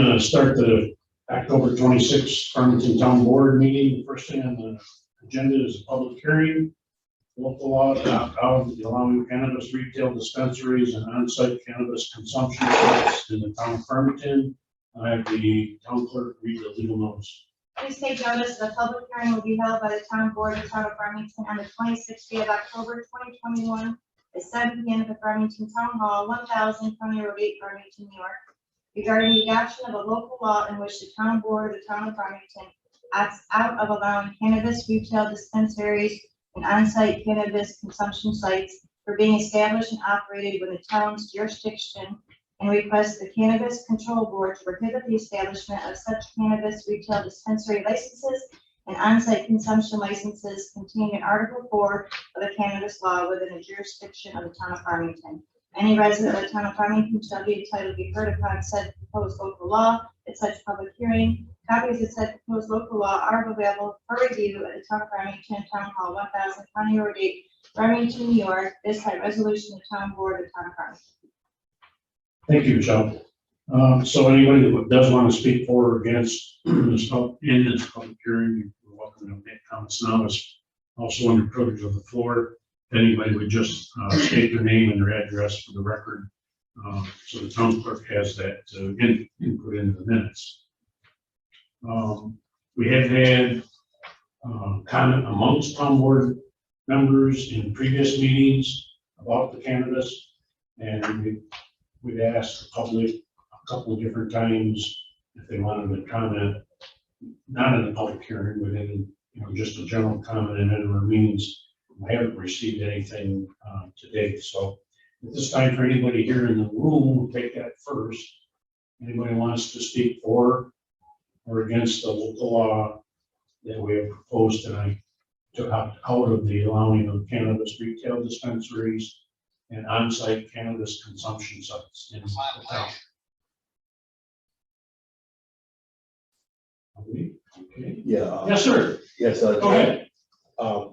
going to start the October 26th Farmington Town Board meeting. The first thing on the agenda is a public hearing. Local law to opt out of the allowing cannabis retail dispensaries and on-site cannabis consumption sites in the town of Farmington. I have the town clerk read the legal notice. Please take notice that a public hearing will be held by the town board of the town of Farmington on the 26th day of October 2021 at 7 p.m. at the Farmington Town Hall, 1000 County Road 8, Farmington, New York, regarding the adoption of a local law in which the town board of the town of Farmington acts out of allowing cannabis retail dispensaries and on-site cannabis consumption sites for being established and operated within the town's jurisdiction, and requests the Cannabis Control Board to prohibit the establishment of such cannabis retail dispensary licenses and on-site consumption licenses contained in Article 4 of the cannabis law within the jurisdiction of the town of Farmington. Any resident of the town of Farmington shall be entitled to be heard upon said proposed local law at such public hearing. Copies of said proposed local law are available for review at the town of Farmington Town Hall, 1000 County Road 8, Farmington, New York. This by resolution of the town board of the town of Farmington. Thank you, Michelle. So anybody that does want to speak for or against this public hearing, you're welcome to make comments now. It's also under privilege of the floor. If anybody would just state their name and their address for the record, so the town clerk has that input into the minutes. We have had comment amongst town board members in previous meetings about the cannabis, and we've asked the public a couple of different times if they wanted to comment, not in the public hearing, but in just a general comment in our meetings. I haven't received anything to date. So at this time, for anybody here in the room, we'll take that first. Anybody wants to speak for or against the local law that we have proposed tonight to opt out of the allowing of cannabis retail dispensaries and on-site cannabis consumption sites in the town? Okay. Yeah. Yes, sir. Yes, Go ahead.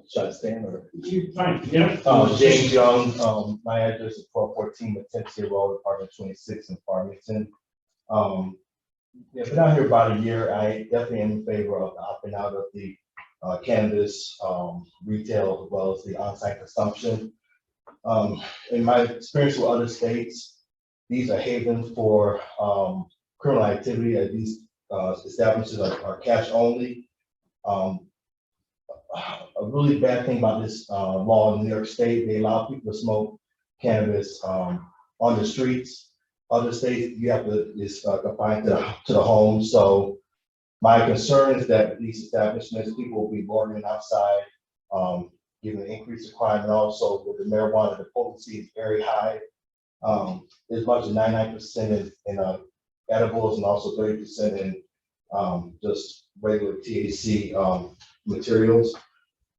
Should I stand or? You're fine. Yeah. James Young, my address is 1214 Matencia Road, apartment 26 in Farmington. Yeah, been out here about a year. I definitely am in favor of opting out of the cannabis retail as well as the on-site consumption. In my experience with other states, these are havens for criminal activity. These establishments are cash only. A really bad thing about this law in New York State, they allow people to smoke cannabis on the streets. Other states, you have to, it's confined to the home. So my concern is that these establishments, people will be loitering outside, given the increase of crime, and also with the marijuana, the potency is very high. As much as 99% in edibles and also 30% in just regular THC materials.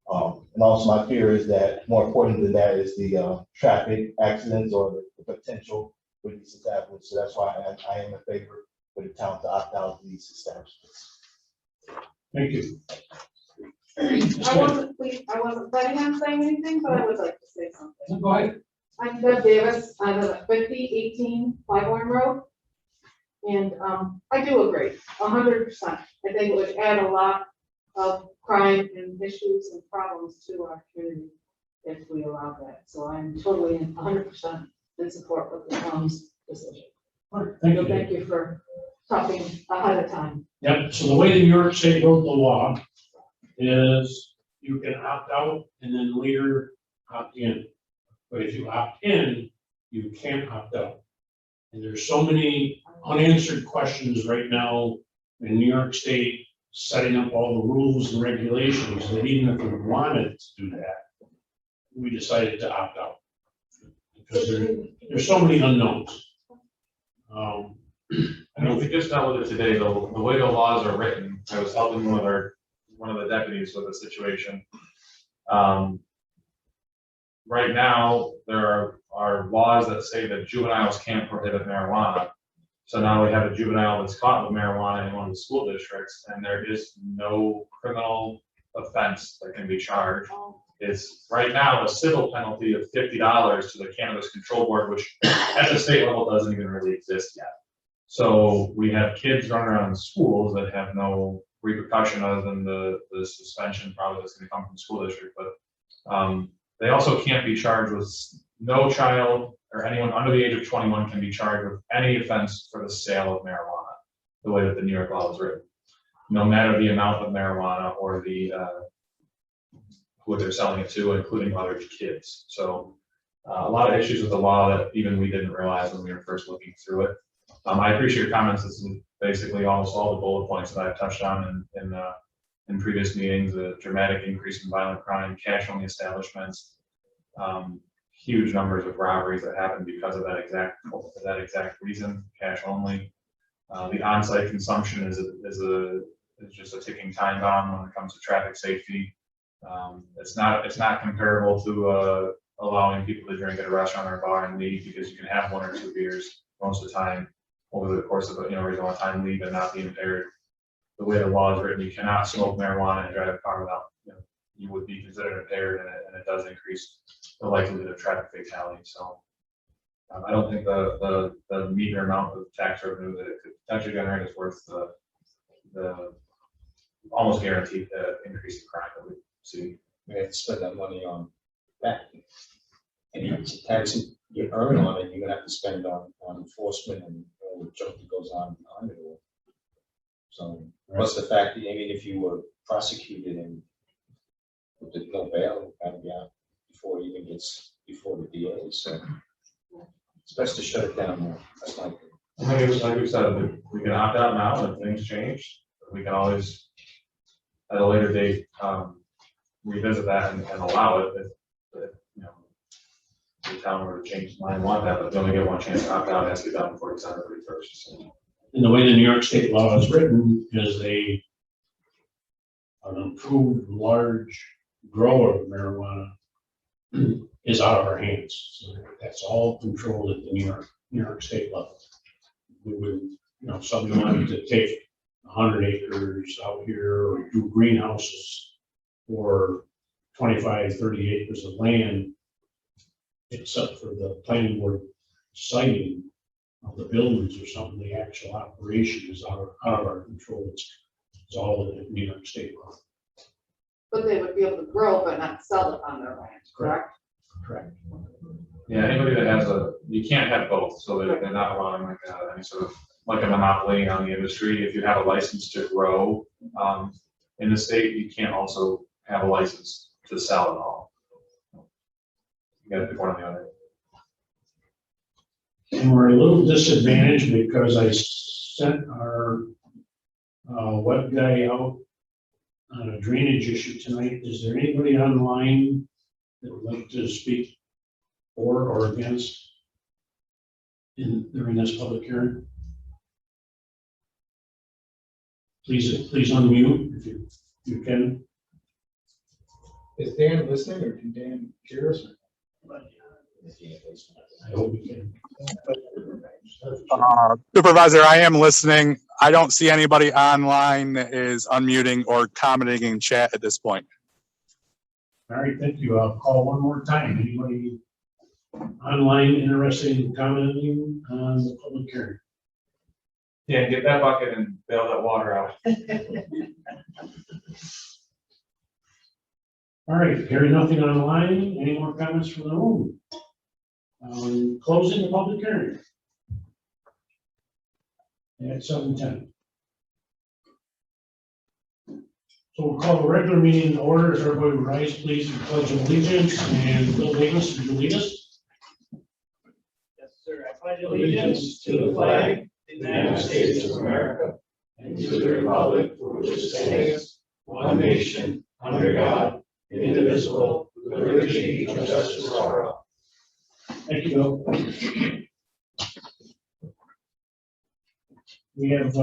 And also my fear is that more important than that is the traffic accidents or the potential for these establishments. So that's why I am in favor for the town to opt out of these establishments. Thank you. I wasn't planning on saying anything, but I would like to say something. Go ahead. I'm Deb Davis. I live at 5018 Clybourne Road. And I do agree, 100%. I think it would add a lot of crime and issues and problems to our community if we allow that. So I'm totally 100% in support of the town's decision. All right. Thank you. Thank you for talking ahead of time. Yep. So the way the New York State wrote the law is you can opt out and then later opt in. But if you opt in, you can't opt out. And there's so many unanswered questions right now in New York State setting up all the rules and regulations that even if we wanted to do that, we decided to opt out because there's so many unknowns. I mean, we just dealt with it today. The way the laws are written, I was helping one of the deputies with a situation. Right now, there are laws that say that juveniles can't prohibit marijuana. So now we have a juvenile that's caught with marijuana in one of the school districts, and there is no criminal offense that can be charged. It's right now a civil penalty of $50 to the Cannabis Control Board, which at the state level doesn't even really exist yet. So we have kids running around in schools that have no repercussion other than the suspension probably that's gonna come from the school district, but they also can't be charged with, no child or anyone under the age of 21 can be charged with any offense for the sale of marijuana, the way that the New York law is written. No matter the amount of marijuana or the, who they're selling it to, including other kids. So a lot of issues with the law that even we didn't realize when we were first looking through it. I appreciate your comments. This is basically almost all the bullet points that I've touched on in previous meetings, the dramatic increase in violent crime, cash-only establishments, huge numbers of robberies that happen because of that exact reason, cash only. The on-site consumption is just a ticking time bomb when it comes to traffic safety. It's not comparable to allowing people to drink at a restaurant or a bar and leave, because you can have 1 or 2 beers most of the time over the course of a reasonable time, leave and not be impaired. The way the law is written, you cannot smoke marijuana and drive a car without, you would be considered impaired, and it does increase the likelihood of traffic fatality. So I don't think the meager amount of tax revenue that it could potentially generate is worth the almost guaranteed increase in crime that we see. We have to spend that money on that. And it's a tax you earn on it, you're gonna have to spend on enforcement and all the junk that goes on behind it all. So, plus the fact that, I mean, if you were prosecuted and with no bail, gotta be out before it even gets before the DA, so it's best to shut it down more. That's my opinion. Like we said, we can opt out now if things change. We can always, at a later date, revisit that and allow it if the town were to change its mind and want that, but they only get one chance to opt out. It has to be done before December 31st. So. And the way the New York state law is written is an approved large grower of marijuana is out of our hands. So that's all controlled at the New York state level. We would, somebody wanted to take 100 acres out here or do greenhouses or 25, 30 acres of land, except for the planning board siting of the buildings or something, the actual operation is out of our control. It's all in the New York state law. But they would be able to grow but not sell it on their land, correct? Correct. Yeah, anybody that has you can't have both, so they're not allowing like any sort of like a monopoly on the industry. If you have a license to grow in the state, you can't also have a license to sell it all. You got to pick one or the other. And we're a little disadvantaged because I sent our web guy out on a drainage issue tonight. Is there anybody online that would like to speak for or against during this public hearing? Please unmute if you can. Is Dan listening or can Dan hear us? I hope we can. Supervisor, I am listening. I don't see anybody online that is unmuting or commenting in chat at this point. All right, thank you. I'll call one more time. Anybody online interested in commenting on the public hearing? Yeah, get that bucket and bail that water out. All right, hearing nothing online. Any more comments from the room? Closing the public hearing at 7:10. So we'll call the regular meeting in order. If everybody would rise, please, and pledge of allegiance. And Bill Davis, would you lead us? Yes, sir. I pledge allegiance to the flag of the United States of America and to the republic for which it stands, one nation, under God, indivisible, with liberty and justice for all. Thank you, Bill. We have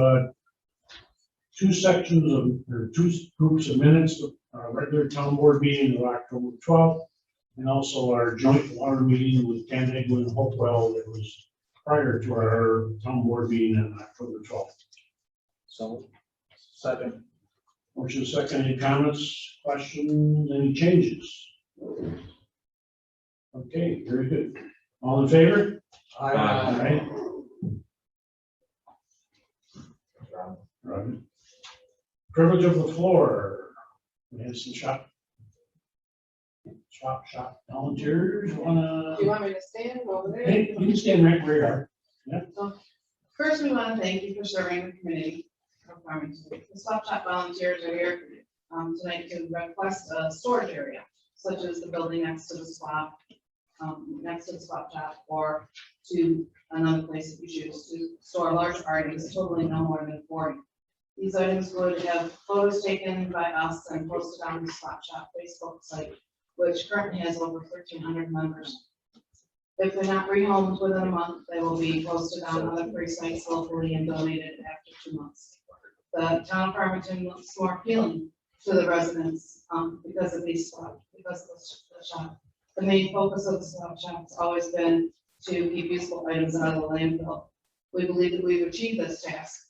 two sections or two groups of minutes, our regular town board meeting of October 12th, and also our joint water meeting with Canandaigua and Hopewell that was prior to our town board meeting on October 12th. So, second. Motion second, any comments, questions, any changes? Okay, very good. All in favor? Aye. Aye. Ron. Right. Privilege of the floor. We have some shop volunteers, wanna, Do you want me to stand over there? hey, you can stand right where you are. First, we want to thank you for serving the community of Farmington. The Swap Shop volunteers are here tonight to request a storage area, such as the building next to the swap, shop, or to another place that you choose to store large items, totaling no more than 40. These items would have photos taken by us and posted on the Swap Shop Facebook site, which currently has over 1,300 members. If they're not rehomed within a month, they will be posted on other free sites locally and donated after 2 months. The town of Farmington looks more appealing to the residents because of these because of the shop. The main focus of the swap shop has always been to keep useful items out of the landfill. We believe that we've achieved this task.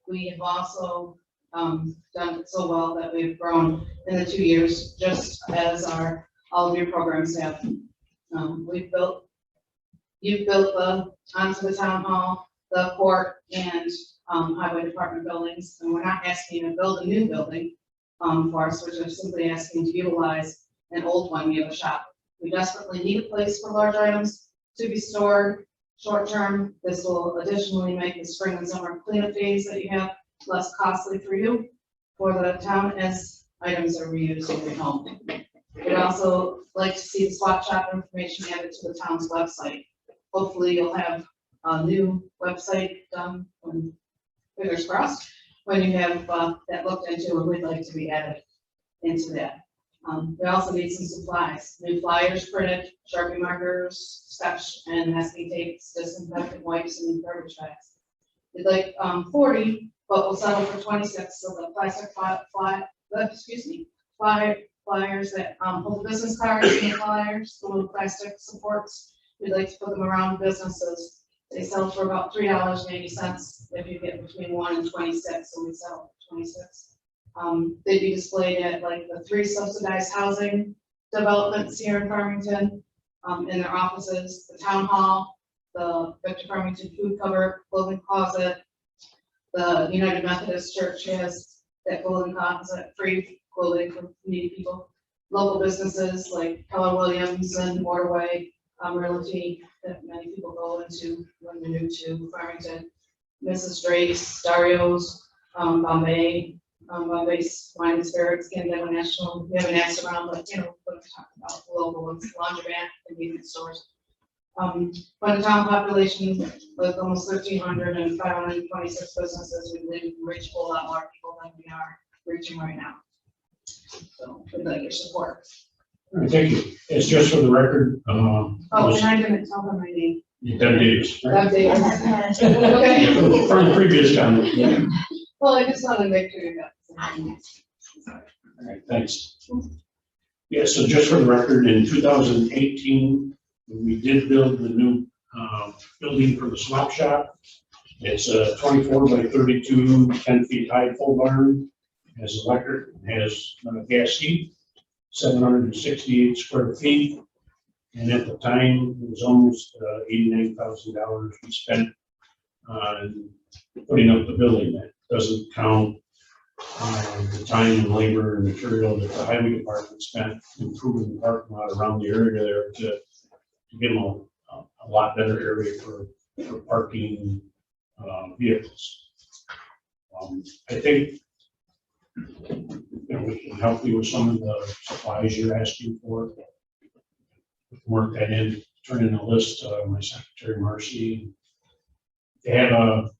We have also done it so well that we've grown in the 2 years, just as all of your programs have. You've built onto the town hall, the court, and highway department buildings, and we're not asking you to build a new building for us, we're just simply asking to utilize an old one we have a shop. We desperately need a place for large items to be stored short term. This will additionally make the spring and summer cleanup days that you have less costly for you, for the town, as items are reused and rehomed. We'd also like to see the swap shop information added to the town's website. Hopefully you'll have a new website done, fingers crossed, when you have that looked into, and we'd like to be added into that. We also need some supplies, new flyers printed, Sharpie markers, sketch and masking tapes, disinfectant wipes, and garbage bags. We'd like 40, but we'll settle for 26, so the plastic flyers that hold business cards and flyers, the little plastic supports. We'd like to put them around businesses. They sell for about $3.80 if you get between 1 and 26, so we sell for 26. They'd be displayed at like the 3 subsidized housing developments here in Farmington, in their offices, the town hall, the Victor Farmington food cupboard, clothing closet. The United Methodist Church has that clothing closet, free clothing for needy people. Local businesses like Keller Williams and Waterway Realty that many people go into when they're new to Farmington. Mrs. Drake's, Dario's, Bombay Wine and Spirits, we haven't asked around, but we're talking about the local ones, laundromat, convenience stores. By the town population with almost 1,300 and 526 businesses, we believe we can reach a whole lot more people than we are reaching right now. So we'd like your support. All right, thank you. It's just for the record. Oh, and I didn't tell them my name. Deb Davis, right? That day. Okay. From the previous comment. Yeah. Well, I just wanted to make sure you got. All right, thanks. Yeah, so just for the record, in 2018, we did build the new building for the swap shop. It's a 24 by 32, 10 feet high full barn. Has electric, has gas heat, 768 square feet. And at the time, it was almost $89,000 we spent on putting up the building. That doesn't count the time and labor and material that the highway department spent improving the parking lot around the area there to give them a lot better area for parking vehicles. I think we can help you with some of the supplies you're asking for. We can work that in, turn in a list to my secretary Marcy. They have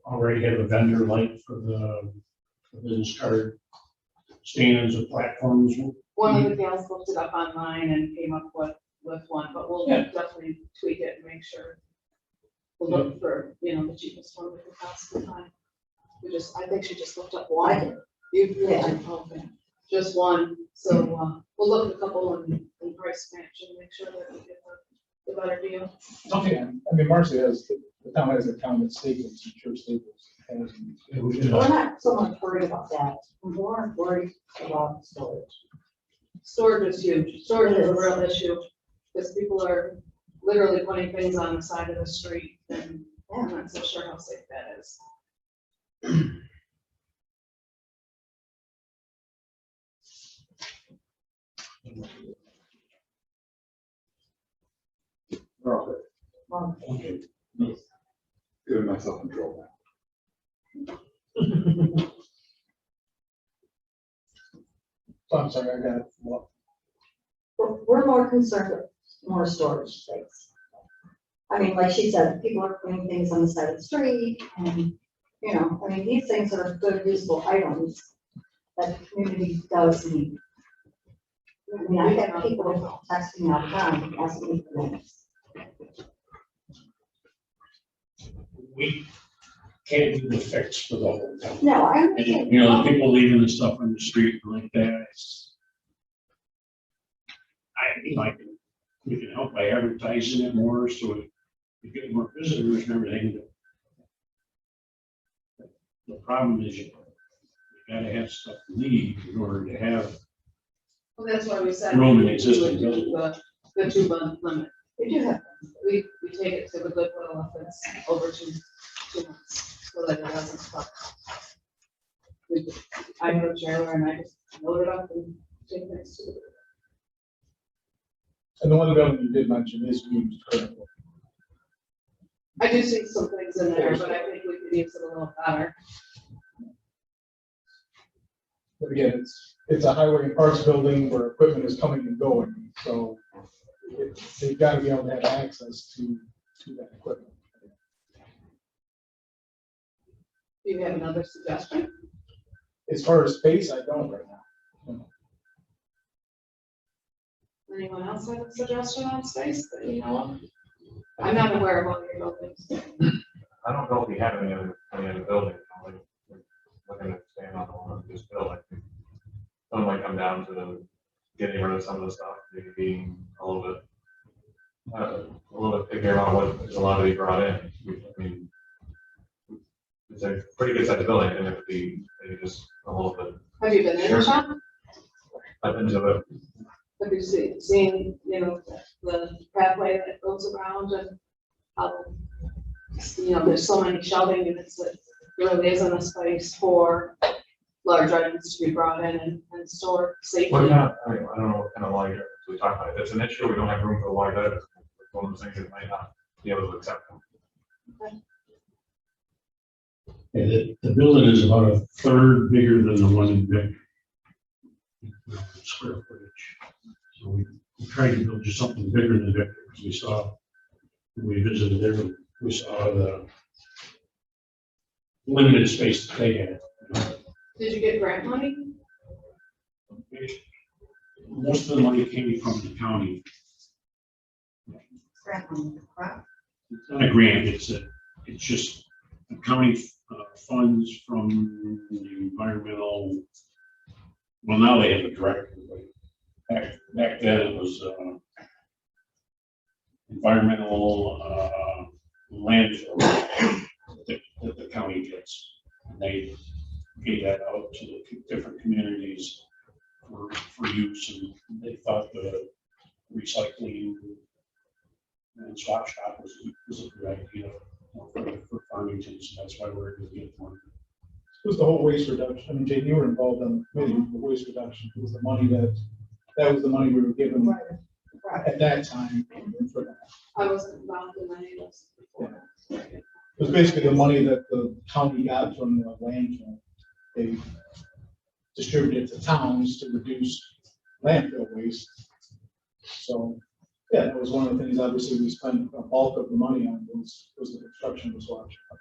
already have a vendor like for the business card stands or platforms. One of the gals looked it up online and came up with one, but we'll definitely tweak it and make sure. We'll look for, the cheapest one we can possibly find. I think she just looked up one. Okay. Just one, so we'll look at a couple and price match and make sure that we get the better deal. Okay, I mean, Marcy has, the town has a town at Staples, I'm sure Staples has. We're not so much worried about that, we're more worried about storage. Storage is huge. Storage is a real issue because people are literally putting things on the side of the street, and I'm not so sure how safe that is. Okay. Good enough self-control. So I'm sorry, I got it. What? We're more concerned with more storage space. I mean, like she said, people are putting things on the side of the street and, you know, I mean, these things are good usable items that the community does need. I mean, I have people texting me all the time, asking me for things. We can't do the fix for the whole town. No, I And, understand. you know, the people leaving the stuff on the street like that, we can help by advertising it more, so we get more visitors and everything. The problem is you gotta have stuff to leave in order to have Well, that's why we said. room in we existing would do buildings. The 2 month limit. We do have, We take it to the Goodwill if it's over 2 months, so that it doesn't stop. I go to trailer and I just load it up and take things to the. And the one building you did mention is used currently. I do see some things in there, but I think we could use it a little better. But again, it's a highway and parks building where equipment is coming and going, so they've got to be able to have access to that equipment. Do you have another suggestion? As far as space, I don't right now. Anyone else have a suggestion on space that you know of? I'm not aware of all your buildings. I don't know if we have any other buildings, like, we're looking to expand on the one we just built, I think. Some might come down to the getting rid of some of the stuff, maybe being a little bit figuring out what is allowed to be brought in. I mean, it's a pretty good sized building, and it would be maybe just a little bit. Have you been in the shop? I've been to the, Have you seen, you know, the pathway that goes around and, you know, there's so many shelving units that there really isn't a space for large items to be brought in and stored safely. what kind of, I don't know what kind of large items we talk about. If it's an issue, we don't have room for large items. It's one of those things that might not be able to accept them. And the building is about a third bigger than the one in Vic. Square footage. So we tried to build just something bigger than Vic, because we saw, when we visited there, we saw the limited space that they had. Did you get grant money? Most of the money came from the county. correct? It's not a grant, it's just the county funds from the environmental, well, now they have a director, but back then it was environmental landfill that the county gets. And they gave that out to the different communities for use, and they thought the recycling and swap shop was a good idea for Farmington, so that's why we're going to get one. It was the whole waste reduction. I mean, Jane, you were involved in the committee, the waste reduction. It was the money that was the money we were given at that time for that. I wasn't involved in any of this before. It was basically the money that the county got from the landfill. They distributed to towns to reduce landfill waste. So, yeah, that was one of the things, obviously, we spent a bulk of the money on was the construction of the swap shop.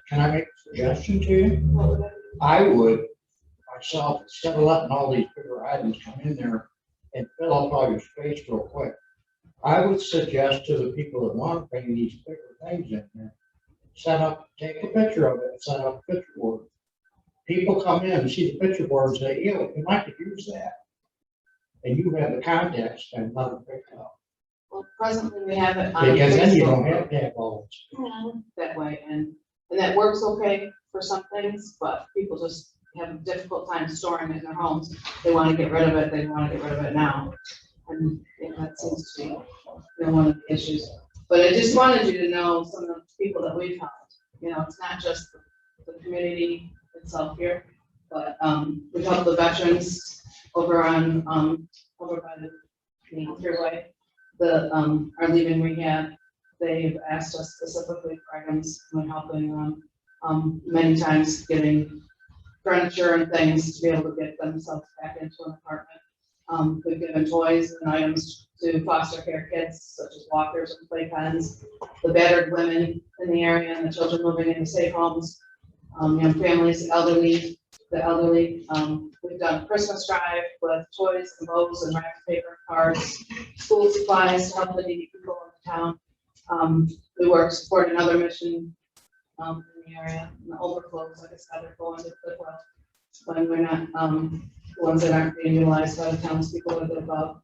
Can I make a suggestion to you? What would that be? I would myself, instead of letting all these bigger items come in there and fill up all your space real quick, I would suggest to the people that want to bring these bigger things in there, take a picture of it, set up a picture board. People come in and see the picture board and say, yeah, we might could use that. And you have the context and let them pick it up. Well, presently we have it on Because then you don't Facebook have to have all this. that way, and that works okay for some things, but people just have a difficult time storing it in their homes. They want to get rid of it, they want to get rid of it now. And that seems to be, you know, one of the issues. But I just wanted you to know some of the people that we've helped, you know, it's not just the community itself here, but, we've helped the veterans over on, over by the freeway, are leaving rehab. They've asked us specifically for items, we're helping them, many times getting furniture and things to be able to get themselves back into an apartment. We've given toys and items to foster care kids, such as walkers and playpens, the battered women in the area and the children moving into safe homes, young families, the elderly. We've done a Christmas drive with toys and bows and wrapped paper cards, school supplies to help the needy people in the town. We work support another mission in the area, and the overflows, like I said, are going to Goodwill when we're not, the ones that aren't being utilized by the townspeople or the above.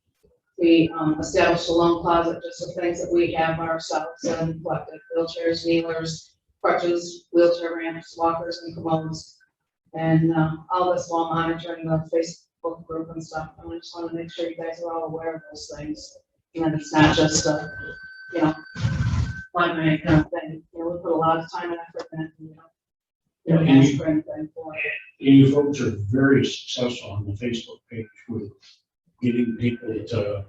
We established a loan closet just for things that we have ourselves and collected: wheelchairs, kneelers, crutches, wheelchair ramps, walkers, and commodes. And all this while monitoring the Facebook group and stuff. And I just want to make sure you guys are all aware of those things. And it's not just a, you know, fly night kind of thing. You know, we put a lot of time and effort in it. You know, ask for anything for it. You folks are very successful on the Facebook page with getting people to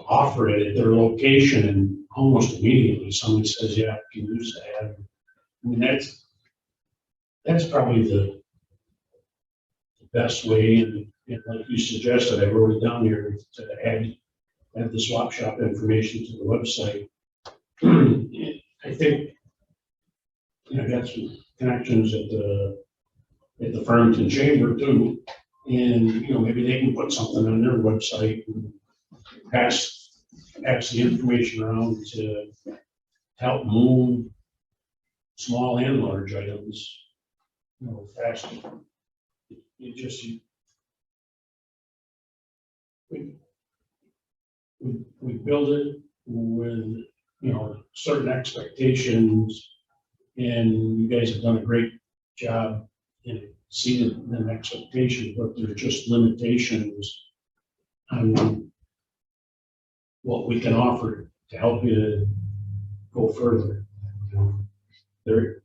offer it at their location, and almost immediately somebody says, yeah, I can use the ad. I mean, that's probably the best way, and like you suggested, I wrote it down here to add the swap shop information to the website. I think, you know, I got some connections at the Farmington Chamber too, and, you know, maybe they can put something on their website and pass the information around to help move small and large items, you know, faster. It just, we build it with, you know, certain expectations, and you guys have done a great job in exceeding them expectations, but there's just limitations on what we can offer to help you go further. You know, there,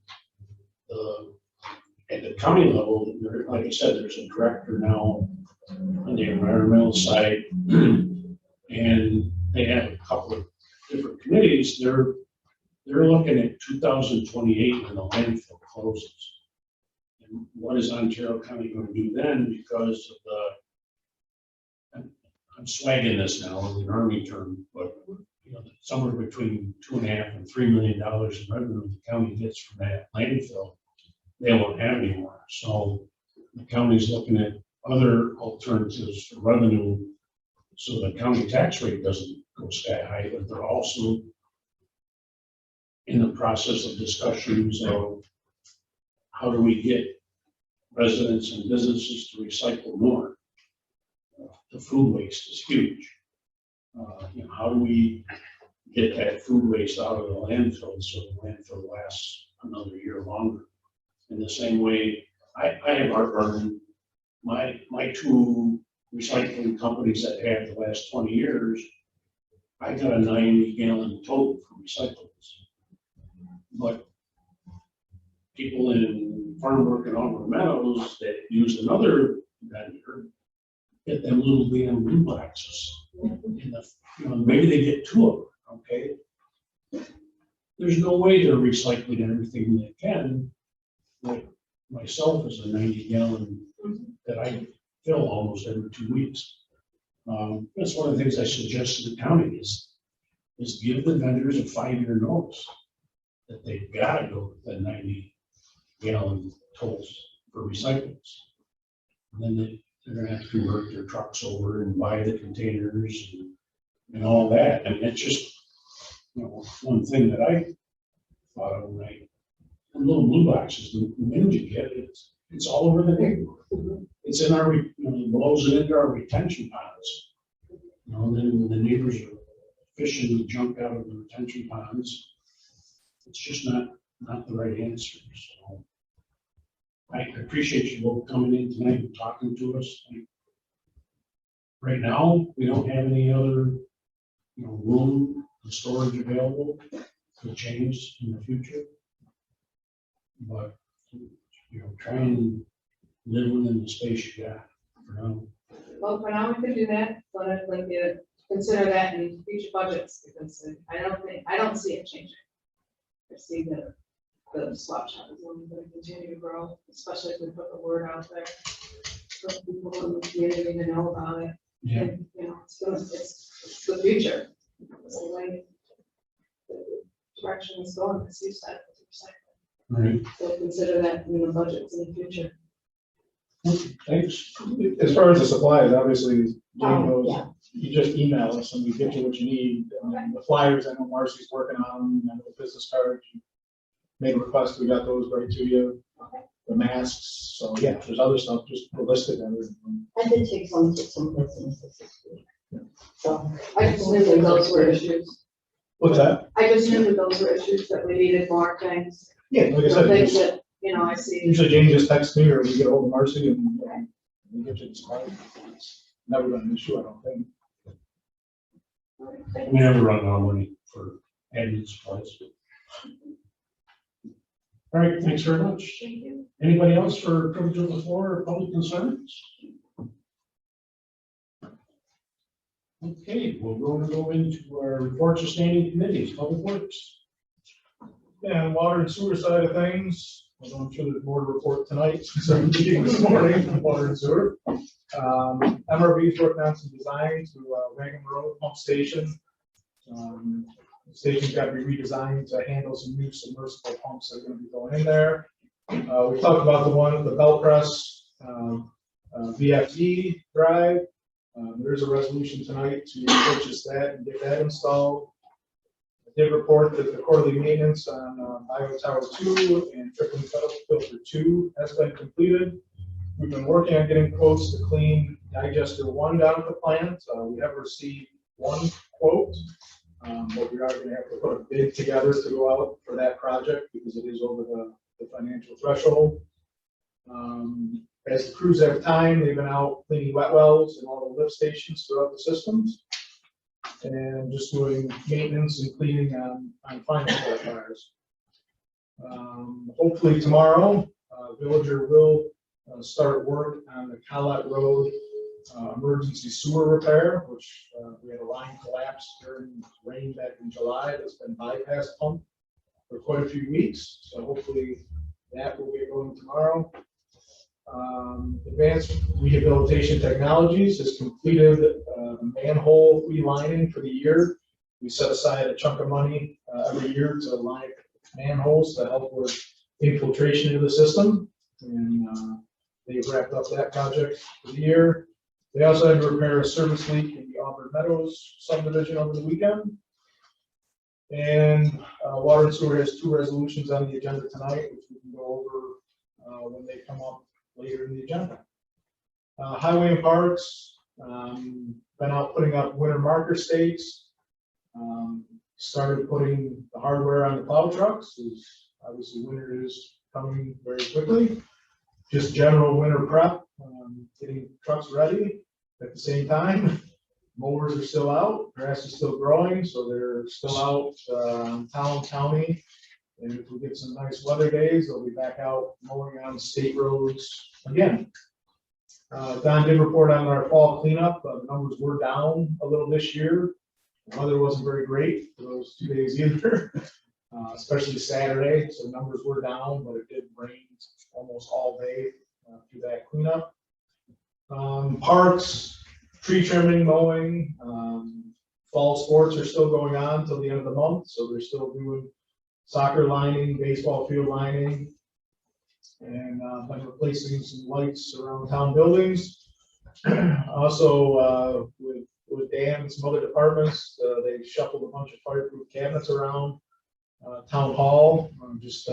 at the county level, there, like I said, there's a director now on the environmental side, and they have a couple of different committees. They're looking at 2028 when the landfill closes. And what is Ontario County going to do then? Because of I'm swagging this now in an Army term, but you know, somewhere between $2.5 and $3 million in revenue the county gets from that landfill, they won't have anymore. So the county's looking at other alternatives for revenue, so the county tax rate doesn't go sky high, but they're also in the process of discussions of how do we get residents and businesses to recycle more. The food waste is huge. You know, how do we get that food waste out of the landfill so the landfill lasts another year longer? In the same way, I have heartburn. My two recycling companies that I had the last 20 years, I got a 90-gallon tote for recyclables. But people in farm work and Auburn Meadows that use another vendor get them little damn blue boxes. You know, maybe they get two of them, okay? There's no way they're recycling everything they can. Like myself is a 90-gallon that I fill almost every 2 weeks. That's one of the things I suggest to the county is give the vendors a 5-year notice that they've got to go with the 90-gallon totes for recyclables. And then they're going to have to convert their trucks over and buy the containers and all that. And it's just, you know, one thing that I thought of when the little blue boxes, the minute you get it, it's all over the neighborhood. It's in our, you know, it blows it into our retention ponds. You know, and then when the neighbors are fishing the junk out of the retention ponds, it's just not the right answer. So I appreciate you both coming in tonight and talking to us. Right now, we don't have any other, you know, room and storage available to change in the future. but, try and live within the space you got for now. Well, for now, we could do that, but I'd like to consider that in future budgets, because I don't see it changing. I see the swap shop is only going to continue to grow, especially if we put the word out there. So people in the community to know about it. Yeah. And, it's the future. It's the way the direction is going, as you said, 50%. Right, So consider that in the budgets in the future. thanks. As far as the supplies, obviously, Jane Oh, knows, yeah. you just email us and we get you what you need. And the flyers, I know Marcy's working on, and the business cards. You made a request, we got those right to you. Okay. The masks, so yeah, there's other stuff, just listed and everything. I did take some businesses this week. So. I just knew that those were issues. What's that? I just knew that those were issues, that we needed more things. Yeah, like I So things said, that, I see. usually Jane just texts me or we get a hold of Marcy and we get you the supplies. It's never been an issue, I don't think. We never run out of money for admin supplies. All right, thanks very much. Thank you. Anybody else for privilege of the floor or public concerns? Okay, we're going to go into our reports of standing committees, public works. And water and sewer side of things, although I'm sure there's more to report tonight, since I'm meeting this morning from water and sewer. MRB's working on some designs to Wagon Road pump station. The station's got to be redesigned to handle some new submersible pumps that are going to be going in there. We talked about the one at the belt press, VFD drive. There's a resolution tonight to purchase that and get that installed. I did report that the quarterly maintenance on Iowa Tower 2 and Tripling Filter 2 has been completed. We've been working on getting quotes to clean digester 1 down at the plant. We have received 1 quote, but we are going to have to put a bid together to go out for that project because it is over the financial threshold. As the crews have time, they've been out cleaning wet wells and all the lift stations throughout the systems, and just doing maintenance and cleaning on final fires. Hopefully tomorrow, Villager will start work on the Collette Road emergency sewer repair, which we had a line collapse during rain back in July. That's been bypass pumped for quite a few weeks, so hopefully that will get going tomorrow. Advanced Rehabilitation Technologies has completed manhole relining for the year. We set aside a chunk of money every year to line manholes to help with infiltration into the system, and they've wrapped up that project for the year. They also had to repair a service leak in the Auburn Meadows subdivision over the weekend. And Water and Sewer has 2 resolutions on the agenda tonight, which we can go over when they come up later in the agenda. Highway and Parks, been out putting up winter marker stakes. Started putting the hardware on the plow trucks, as obviously winter is coming very quickly. Just general winter prep, getting trucks ready at the same time. Mowers are still out, grass is still growing, so they're still out town, county. And if we get some nice weather days, they'll be back out mowing on state roads again. Don did report on our fall cleanup. The numbers were down a little this year. The weather wasn't very great for those 2 days either, especially Saturday. So numbers were down, but it did rain almost all day through that cleanup. Parks, tree trimming, mowing, fall sports are still going on till the end of the month. So they're still doing soccer lining, baseball field lining, and been replacing some lights around town buildings. Also, with Dan and some other departments, they shuffled a bunch of fireproof cabinets around town hall, just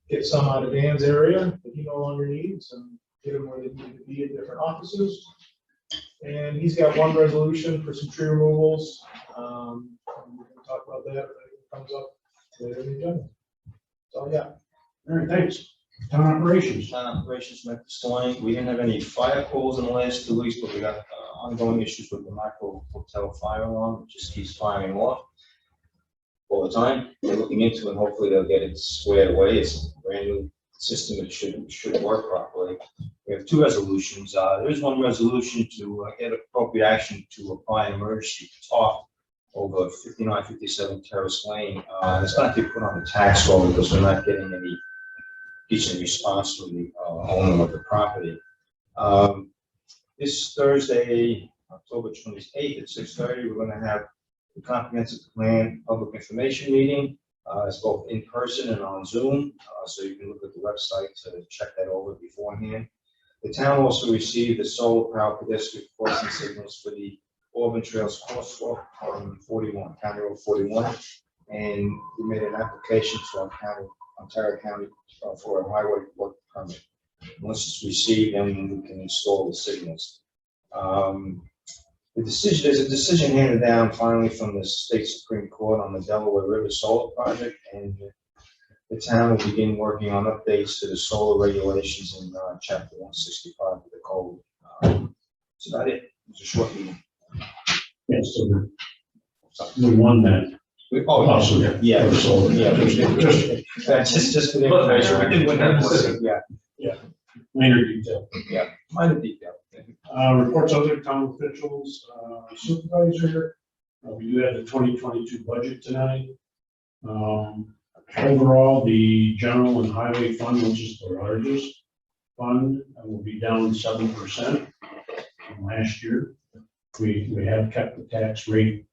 get some out of Dan's area that he no longer needs and get them where they need to be in different offices. And he's got 1 resolution for some tree removals. We're going to talk about that if it comes up later in the agenda. So yeah. All right, thanks. Town operations. Town operations met this morning. We didn't have any fire calls in the last 2 weeks, but we got ongoing issues with the macro hotel fire alarm. It just keeps firing off all the time. They're looking into it, and hopefully they'll get it squared away. It's a brand new system, it should work properly. We have two resolutions. There is one resolution to get appropriate action to apply an emergency top over 5957 Terrace Lane. It's going to be put on the tax roll because we're not getting any decent response from the owner of the property. This Thursday, October 28th at 6:30, we're going to have the comprehensive plan public information meeting. It's both in person and on Zoom, so you can look at the website to check that over beforehand. The town also received the solar power pedestrian crossing signals for the Auburn Trails crosswalk on 41, County Road 41, and we made an application to Ontario County for a highway work permit. Once it's received, then we can install the signals. There's a decision handed down finally from the state Supreme Court on the Delaware River Solar Project, and the town will begin working on updates to the solar regulations in Chapter 165 of the code. That's about it. It's a short meeting. Yes, so the one that, Oh, yeah, solar. yeah, just for the information. We didn't win that one. Yeah, minor detail. minor detail. Reports other town officials, supervisor. We do have the 2022 budget tonight. Overall, the general and highway fund, which is the largest fund, will be down 7% from last year. We have kept the tax rate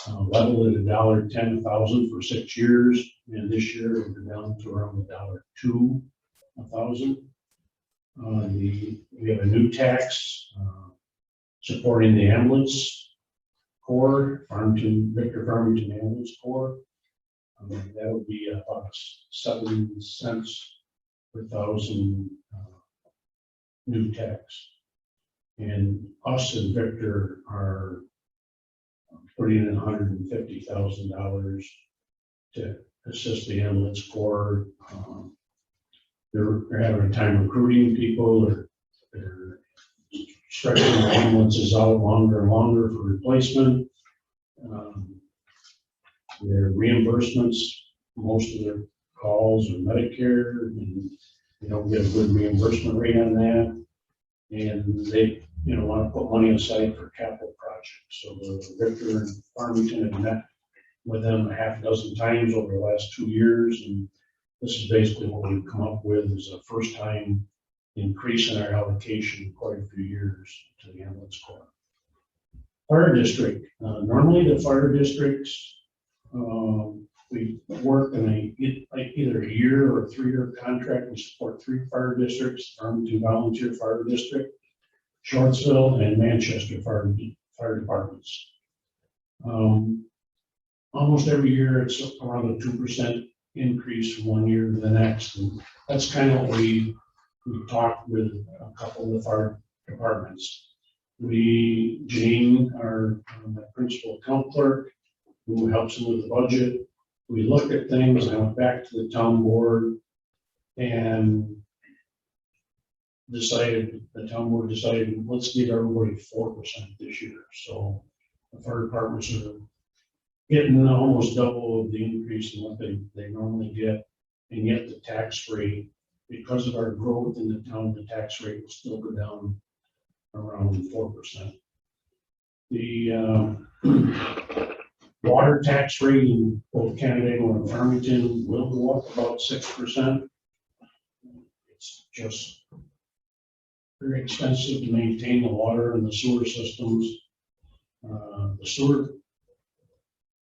level at $1.10 for 6 years, and this year we're down to around $1.02 a thousand. We have a new tax supporting the ambulance corps, Victor Farmington Ambulance Corps. That would be about 7 cents per thousand new tax. And us and Victor are putting in $150,000 to assist the ambulance corps. They're having a time recruiting people, or they're stretching the ambulances out longer and longer for replacement. Their reimbursements, most of their calls are Medicare, and they don't get a good reimbursement rate on that. And they, want to put money aside for capital projects. So Victor and Farmington have met with them a half dozen times over the last 2 years, and this is basically what we've come up with is a first time increase in our allocation in quite a few years to the ambulance corps. Fire district, normally the fire districts, we work in either a year or a 3-year contract. We support 3 fire districts: Farmington Volunteer Fire District, Shortsville, and Manchester fire departments. Almost every year it's around a 2% increase from 1 year to the next. And that's kind of what we talked with a couple of the fire departments. Jane, our principal account clerk, who helps them with the budget, we looked at things. I went back to the town board and the town board decided, let's give everybody 4% this year. So the fire departments are getting almost double of the increase in what they normally get. And yet the tax rate, because of our growth in the town, the tax rate will still go down around 4%. The water tax rate in both Canandaigua and Farmington will go up about 6%. It's just very expensive to maintain the water and the sewer systems. The sewer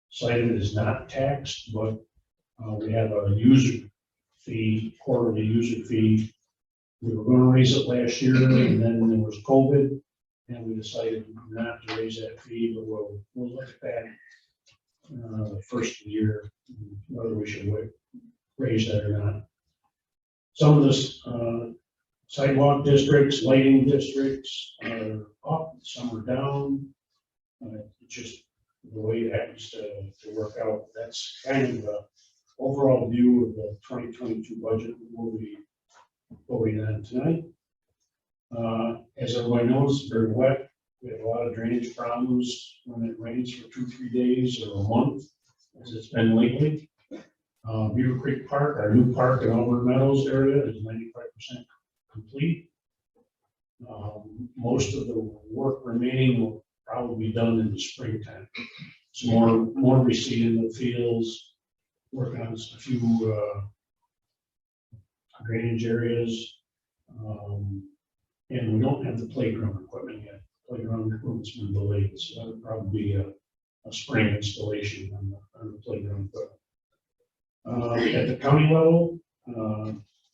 side of it is not taxed, but we have a user fee, quarterly user fee. We were going to raise it last year, and then there was COVID, and we decided not to raise that fee, but we'll look at that the first of the year, whether we should raise that or not. Some of the sidewalk districts, lighting districts are up, some are down. Just the way it happens to work out. That's kind of the overall view of the 2022 budget we'll be voting on tonight. As everybody knows, it's very wet. We have a lot of drainage problems when it rains for 2-3 days or a month, as it's been lately. Beaver Creek Park, our new park in Auburn Meadows area is 95% complete. Most of the work remaining will probably be done in the springtime. It's more reseeding the fields, working on a few drainage areas. And we don't have the playground equipment yet. Playground equipment's been delayed, so that would probably be a spring installation on the playground equipment. At the county level,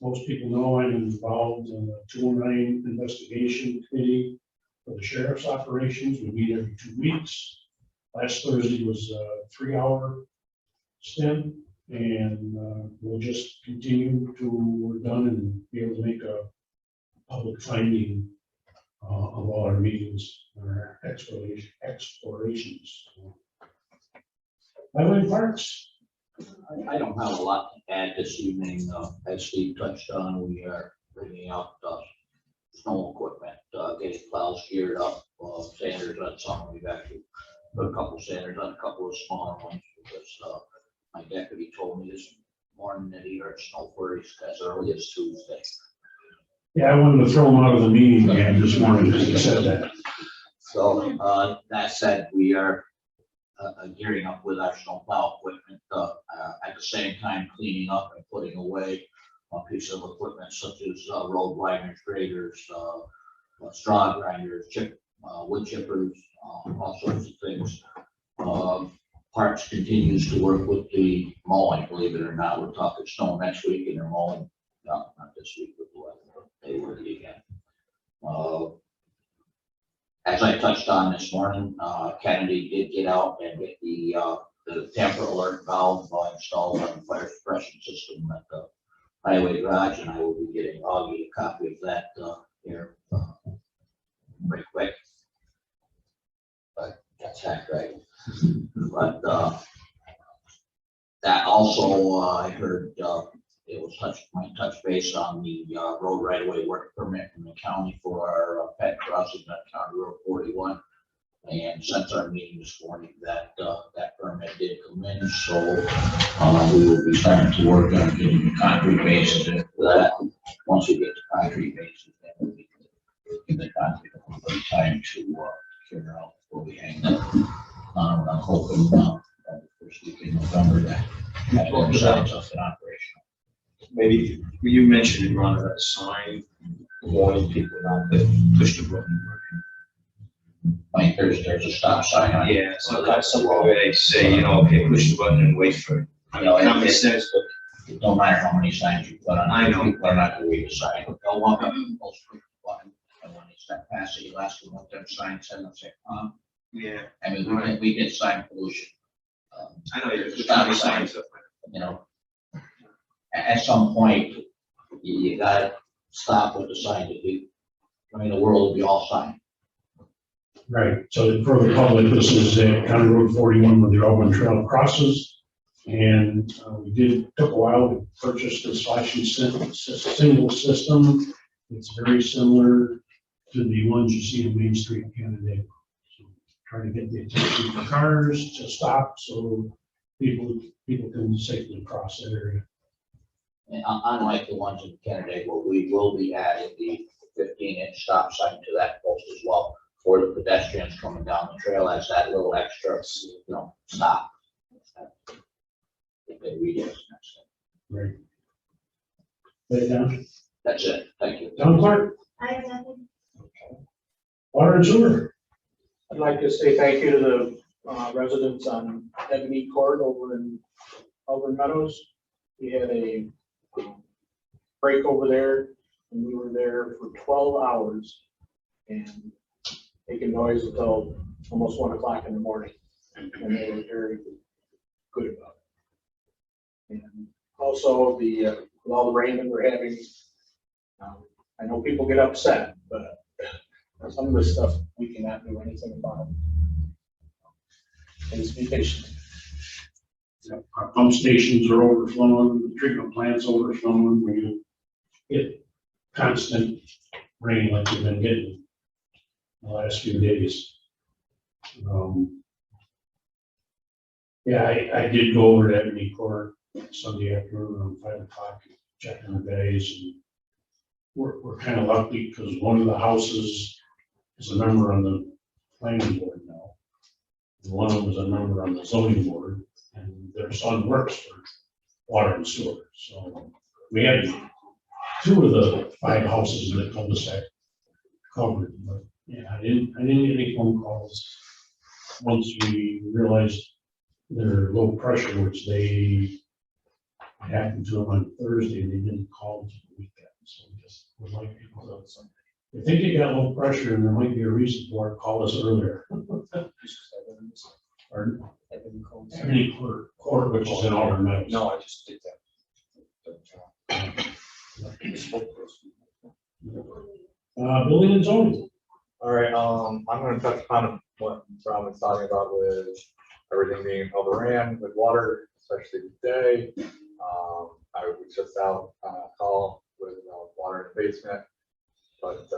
most people know I'm involved in the 209 investigation committee for the sheriff's operations. We meet every 2 weeks. Last Thursday was a 3-hour stint, and we'll just continue to work done and be able to make a public finding of all our meetings, our explorations. Highway and Parks. I don't have a lot to add this evening. As Steve touched on, we are bringing out snow equipment, getting plows geared up, sanders on some. We've actually put a couple sanders on a couple of smaller ones because my deputy told me this morning that he heard snow flurries as early as Tuesday. Yeah, I wanted to throw them out of the meeting again this morning because you said that. So that said, we are gearing up with our snowplow equipment, at the same time cleaning up and putting away a piece of equipment such as road grinders, graders, straw grinders, wood chippers, all sorts of things. Parks continues to work with the mowing, believe it or not. We're talking snow next week and they're mowing, no, not this week, but they will be again. As I touched on this morning, Kennedy did get out and get the tamper alert valve installed on the fire suppression system at the highway garage, and I will be getting Augie a copy of that here pretty quick. But that's that right. But that also, I heard it was might touch base on the road right away work permit from the county for our pet crossing on County Road 41. And since our meeting this morning, that permit did come in, so we will be starting to work on getting the concrete bases in for that. Once we get the concrete bases, then we can get the concrete a little bit of time to figure out where we hang them. I'm hoping first week in November that the sides up and operational. Maybe you mentioned, Ron, that sign warning people not to push the button. Like there's a stop sign on it. Yeah, sometimes they say, okay, push the button and wait for it. Common sense, but No matter how many signs you put on. I know. People are not gonna read the sign. They'll walk up and push the button, and when they step past it, you ask them what their sign said, and they'll say, yeah, I mean, we get sign pollution. I know there's Stop county signs. signs up. At some point, you gotta stop with the sign to do. I mean, the world will be all sign. Right, so for the public, this is County Road 41 where the Auburn Trail crosses. And took a while to purchase this flashing single system. It's very similar to the ones you see on Main Street in Canada. So trying to get the attention of cars to stop so people can safely cross that area. And unlike the ones in Canada, where we will be adding the 15-inch stop sign to that post as well for the pedestrians coming down the trail as that little extra, stop. If they read it, Right. Lay it down. that's it. Thank you. Town clerk, I have nothing. water and sewer. I'd like to say thank you to the residents on Ebony Court over in Auburn Meadows. We had a break over there, and we were there for 12 hours and making noise until almost 1 o'clock in the morning. And they were very good about it. And also with all the rain that we're having, I know people get upset, but some of this stuff we cannot do anything about. And just be patient. Our pump stations are overflowing, the treatment plant's overflowing, when you get constant rain like we've been getting the last few days. Yeah, I did go over to Ebony Court Sunday afternoon around 5 o'clock, checking the guys. And we're kind of lucky because one of the houses is a member on the planning board now. And one of them is a member on the zoning board, and their son works for water and sewer. So we had 2 of the 5 houses in the cul-de-sac covered, but yeah, I didn't get any phone calls. Once we realized their low pressure, which they happened to them on Thursday, they didn't call until the weekend. So we just would like people to, if they think they got low pressure and there might be a reason for it, call us earlier. Or any court, which is in Auburn Meadows. No, I just did that. Building and zoning. All right, I'm gonna touch upon what Rob was talking about with everything being overran with water, especially today. I was just out on a call with water in the basement. But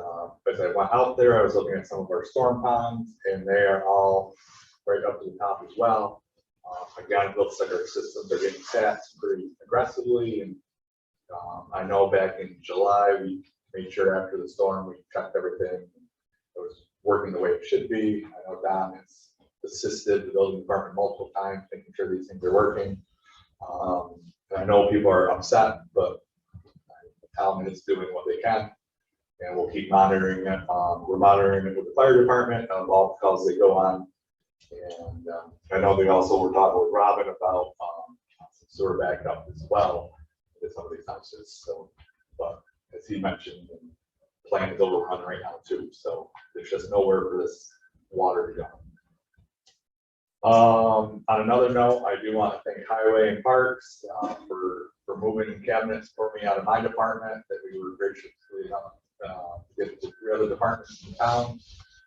as I went out there, I was looking at some of our storm ponds, and they are all right up to the top as well. Again, it looks like our systems are getting taxed pretty aggressively, and I know back in July, we made sure after the storm, we checked everything. It was working the way it should be. I know Don has assisted the building department multiple times, making sure these things are working. And I know people are upset, but Talman is doing what they can, and we'll keep monitoring it. We're monitoring it with the fire department on all the calls they go on. And I know they also were talking with Robin about some sewer backup as well to some of these houses. So, but as he mentioned, the plant is overrun right now too. So there's just nowhere for this water to go. On another note, I do want to thank Highway and Parks for moving cabinets for me out of my department that we were graciously get to 3 other departments in town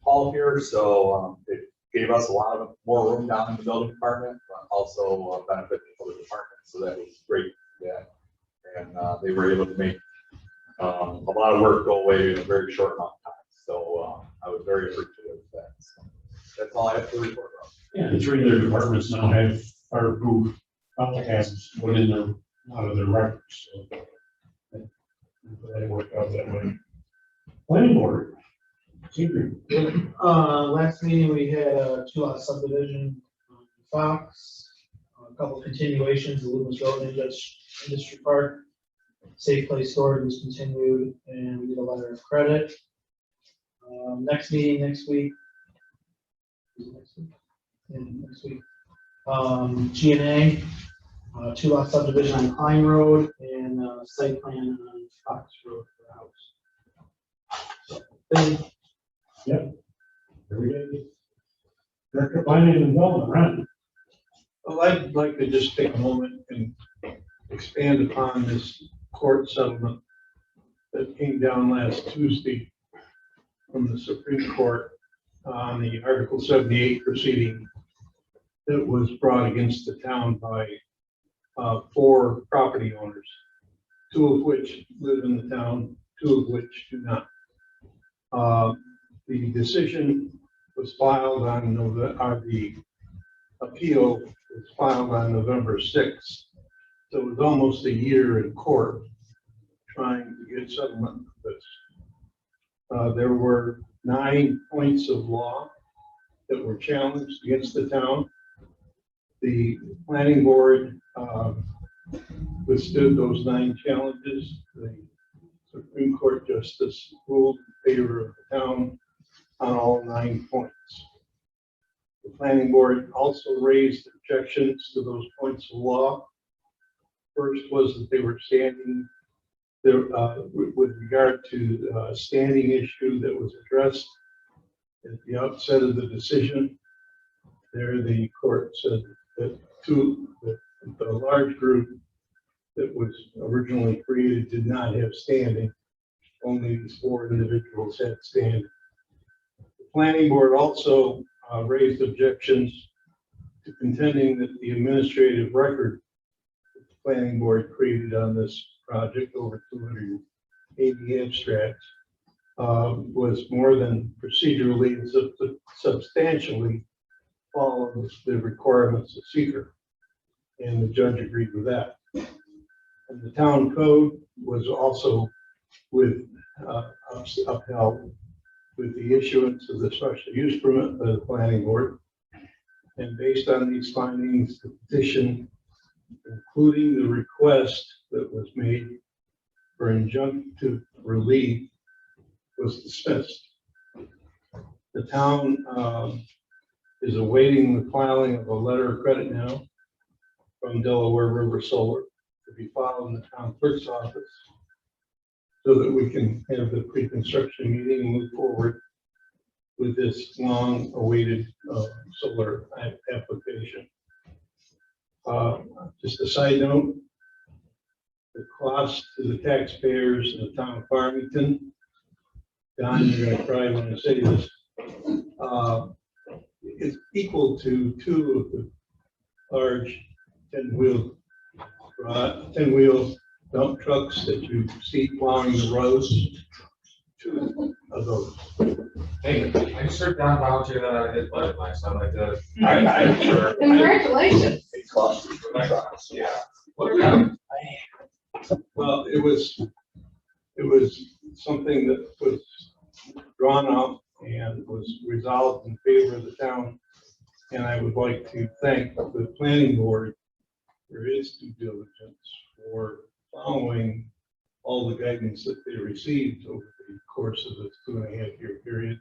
hall here. So it gave us a lot of more room down in the building department, but also benefit the other departments. So that was great. Yeah, and they were able to make a lot of work go away in a very short amount of time. So I was very appreciative of that. So that's all I have to report about. Yeah, the 3 of their departments now have fireproof hazards put in a lot of their records. So that worked out that way. Planning board. Last meeting, we had a 2-lot subdivision, Fox, a couple continuations, the Loomis Road and Industry Park. Safe Place Storage was continued, and we did a letter of credit. Next meeting next week. Is it next week? Yeah, next week. G&A, 2-lot subdivision on Klein Road, and site plan on Fox Road for the house. Yep. Very good. Director of Planning and Development, Ron. Well, I'd like to just take a moment and expand upon this court settlement that came down last Tuesday from the Supreme Court on the Article 78 proceeding that was brought against the town by 4 property owners, 2 of which live in the town, 2 of which do not. The decision was filed on the appeal was filed on November 6th. So it was almost a year in court trying to get settlement of this. There were 9 points of law that were challenged against the town. The planning board withstood those 9 challenges. The Supreme Court justice ruled in favor of the town on all 9 points. The planning board also raised objections to those points of law. First was that they were standing there with regard to a standing issue that was addressed at the outset of the decision. There, the court said that the large group that was originally created did not have standing. Only these 4 individuals had standing. The planning board also raised objections to contending that the administrative record that the planning board created on this project, over 280 abstracts, was more than procedurally and substantially follows the requirements of seeker. And the judge agreed with that. And the town code was also upheld with the issuance of the special use permit by the planning board. And based on these findings, the petition, including the request that was made for injunctive relief, was dismissed. The town is awaiting the filing of a letter of credit now from Delaware River Solar to be filed in the town clerk's office so that we can have the pre-construction meeting and move forward with this long-awaited solar application. Just a side note, the cost to the taxpayers in the town of Farmington, Don, you're gonna cry when I say this, is equal to 2 of the large 10-wheel dump trucks that you see plowing the roads. 2 of those. Hey, I just heard Don volunteer that out of his budget line, so I'd like to. Sure. Congratulations. It costs you. Yeah. Well, it was something that was drawn up and was resolved in favor of the town. And I would like to thank the planning board for its due diligence, for following all the guidance that they received over the course of this 2.5-year period.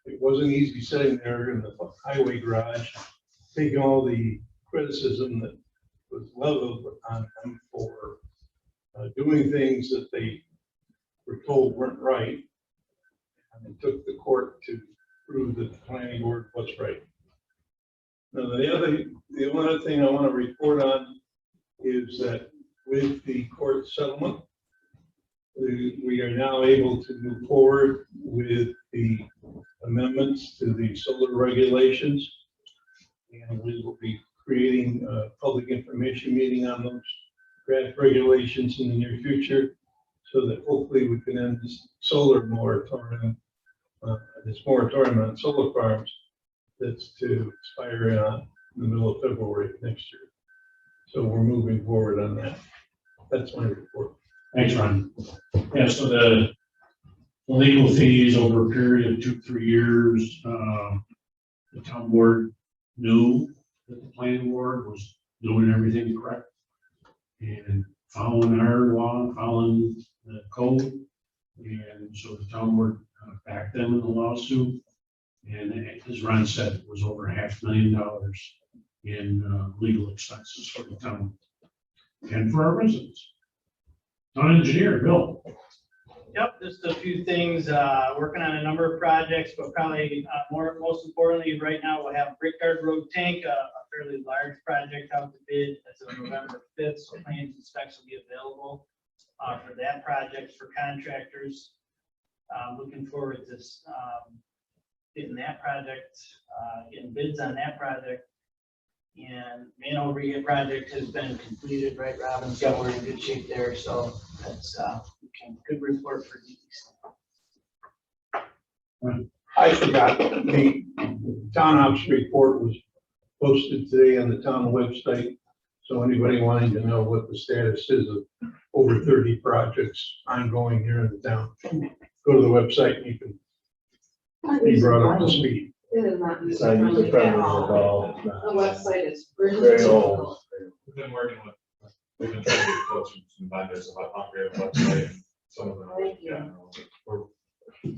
It wasn't easy sitting there in the highway garage, taking all the criticism that was leveled on them for doing things that they were told weren't right. And it took the court to prove that the planning board was right. Now, the only other thing I want to report on is that with the court settlement, we are now able to move forward with the amendments to the solar regulations. And we will be creating a public information meeting on those draft regulations in the near future, so that hopefully we can end this solar moratorium, this moratorium on solar farms that's to expire in the middle of February of next year. So we're moving forward on that. That's my report. Thanks, Ron. Yeah, so the legal fees over a period of 2-3 years, the town board knew that the planning board was doing everything correct and following our law, following the code. And so the town board backed them in the lawsuit. And as Ron said, it was over $500,000 in legal expenses for the town and for our residents. Town engineer, Bill. Yep, just a few things, working on a number of projects, but probably most importantly, right now we'll have Brickyard Road Tank, a fairly large project out to bid as of November 5th, so plans and specs will be available for that project for contractors. Looking forward to getting that project, getting bids on that project. And manhole re project has been completed, right, Robin? So we're in good shape there, so that's good report for these. I forgot, the town ops report was posted today on the town website. So anybody wanting to know what the status is of over 30 projects ongoing here in the town, go to the website and you can be brought up to speed. It is not It's not user friendly at all. The website is Very really old. difficult. We've been working with, we've been trying to get quotes from some vendors about upgrading the website, and some of them, Thank you. yeah,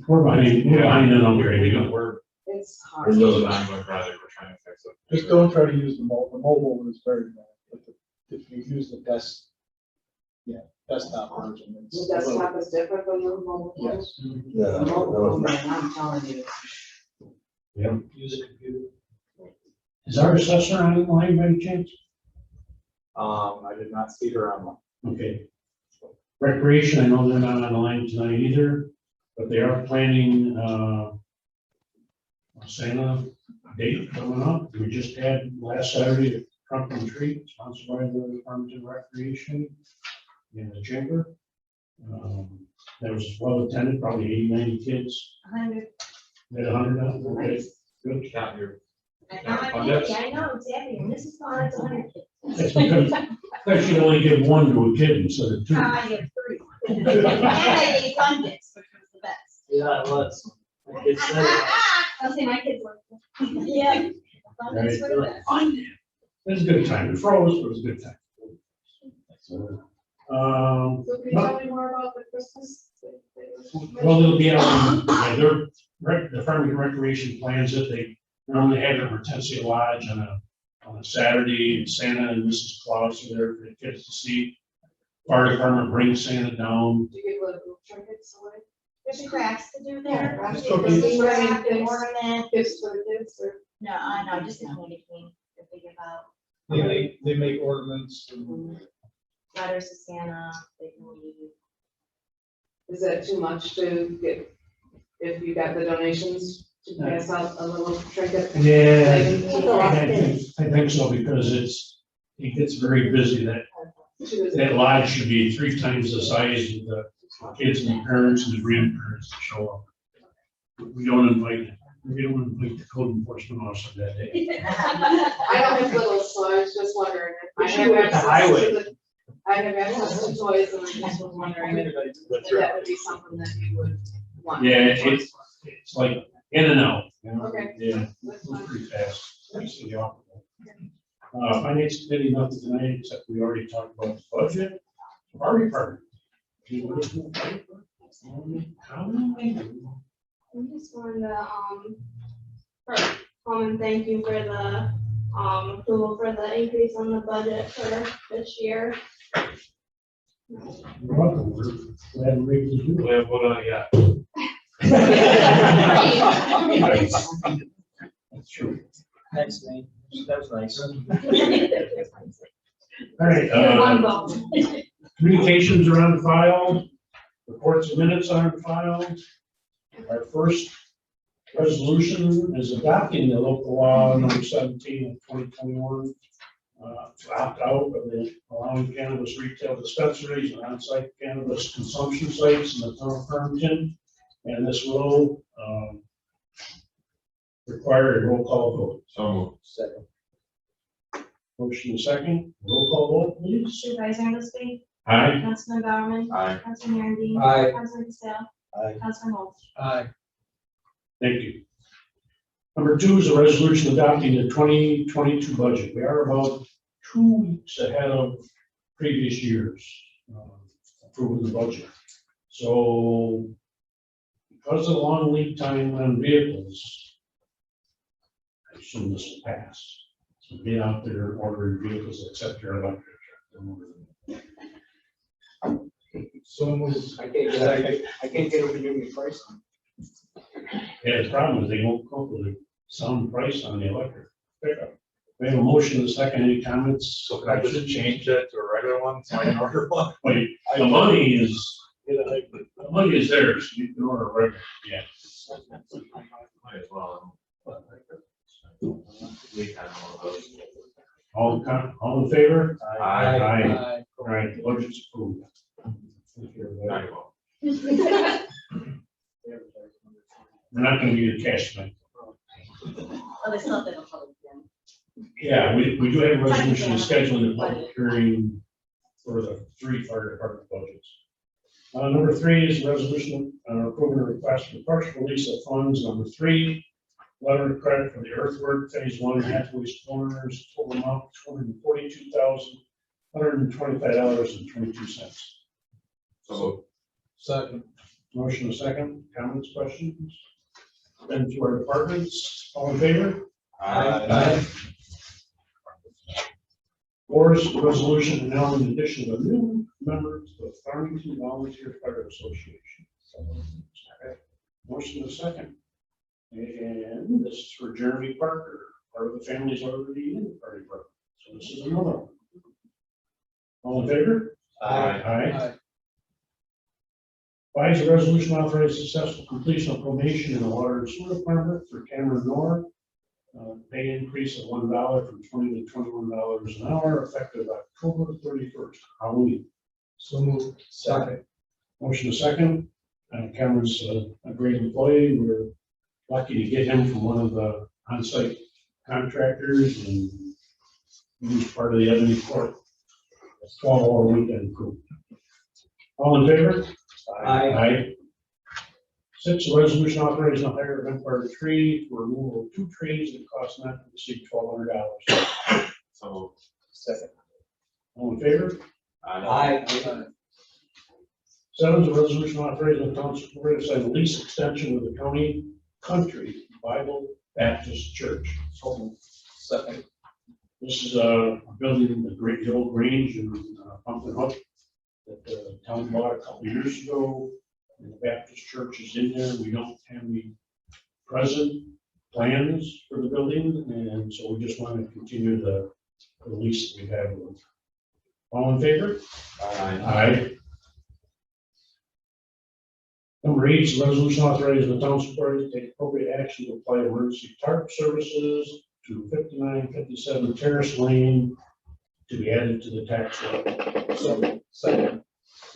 We're behind an upgrade. we're, It's it's hard. still an ongoing project, we're trying to fix it. Just don't try to use the mobile. The mobile is very bad. If you use the desktop version. it's The a little- desktop is different than the mobile. Yes. Yeah. The mobile, man, I'm telling you. Yeah. Use a computer. Is our assessor on the line by any chance? I did not see her on. Okay. Recreation, I know they're not on the line tonight either, but they are planning, Santa date coming up. We just had last Saturday at Trunk and Treat, sponsored by the Farmington Recreation in the chamber. That was well attended, probably 80-90 kids. 100. They had 100 out, okay, good. Count your, I know, exactly, and this is why it's 100 kids. That's because you only give one to a kid instead of two. I get three. And I ate Sundays, which was the best. Yeah, it was. It's, I'll say my kids were. Yeah. Sundays were the best. It was a good time. It froze, but it was a good time. So can you tell me more about the Christmas? Well, it'll be on, the Farmington Recreation plans it. They normally have it at Hortensia Lodge on a Saturday, and Santa and Mrs. Claus are there for the kids to see. Fire department brings Santa down. Do you give little trinkets away? There's crafts to do there. Yeah, Actually, cookies. there's craft and ornament. Gifts for the kids or? No, just the candy cane that they give out. They make ornaments and Letters to Santa, they can leave. Is that too much to get, if you got the donations, to pass out a little trinket? Yeah, Maybe? I think so, because it gets very busy. That lodge should be 3 times the size of the kids and the parents and the grandparents to show up. We don't invite the code enforcement officer that day. I don't have little, so I was just wondering. if We should do it at the highway. I have access to toys and I just was wondering if that would be something that you would want. Yeah, it's like in and out, you know? Okay. Yeah, That's it's fine. pretty fast. Nice to the office. Finance committee, nothing tonight, except we already talked about the budget. Our department. I just wanted to, and thank you for the, approval for the increase on the budget for this year. You're welcome. We're glad we're able to do We haven't voted on it yet. it. That's true. Thanks, Nate. That was nice. All right, You're one vote. communications are on file, reports and minutes are on file. Our first resolution is adopting the local law number 17 of 2021 to opt out of the allowing cannabis retail dispensaries and on-site cannabis consumption sites in the town of Farmington. And this will require a roll call vote. So moved. Second. Motion second, roll call vote, please. Supervisor Anderson, Aye. Councilman Bauerman, Aye. Councilman Aaron. Aye. Councilman Casale, Aye. Councilman Holmes. Aye. Thank you. Number 2 is a resolution adopting the 2022 budget. We are about 2 weeks ahead of previous years approving the budget. So because of the long lead time on vehicles, I assume this will pass. So get out there, ordering vehicles, except your electric. So moved. I can't get over union price on Yeah, the problem is they won't come up with a sound price on the electric pickup. We have a motion and a second. Any comments? So can I just change it to a regular one, so I can order one? Wait, the money is theirs. You can order right. Yeah. Might as well. We had one of those. All in favor? Aye. Aye. All right, budget's approved. Thank you, everybody. Very well. We're not gonna be the cash man. Oh, they still have the public hearing. Yeah, we do have a resolution scheduling the public hearing for the 3 fire department budgets. Number 3 is a resolution approving a request for partial release of funds. Number 3, letter of credit for the earthwork phase 1 Hathaway's Corners, total amount $242,125.22. So Second. Motion a second, comments, questions? Then to our departments, all in favor? Aye. 4 is a resolution announcing the addition of a new member to the Farmington Volunteer Fire Association. Okay. Motion a second. And this is for Jeremy Parker. Part of the family's already in the fire department. So this is another one. All in favor? Aye. Aye. 5 is a resolution authorizing successful completion of probation in the water and sewer department for Cameron North. Pay increase of $1 from $20 to $21 an hour, effective October 31st, Halloween. So moved. Second. Motion a second. Cameron's a great employee. We're lucky to get him from one of the on-site contractors, and use part of the Ebony Court. 12-hour weekend crew. All in favor? Aye. 6, a resolution authorizing the hire of Empire Tree for removal of 2 trees that cost not to exceed $1,200. So. Second. All in favor? Aye. 7 is a resolution authorizing the township board to sign a lease extension with the county country Bible Baptist Church. So, Second. this is a building in the Great Hill Grange in Pumpkin Hook that the town bought a couple years ago. And the Baptist church is in there. We don't have any present plans for the building, and so we just want to continue the lease that we have with them. All in favor? Aye. Number 8 is a resolution authorizing the township board to take appropriate action to apply emergency tarp services to 5957 Terrace Lane to be added to the tax roll. So, second.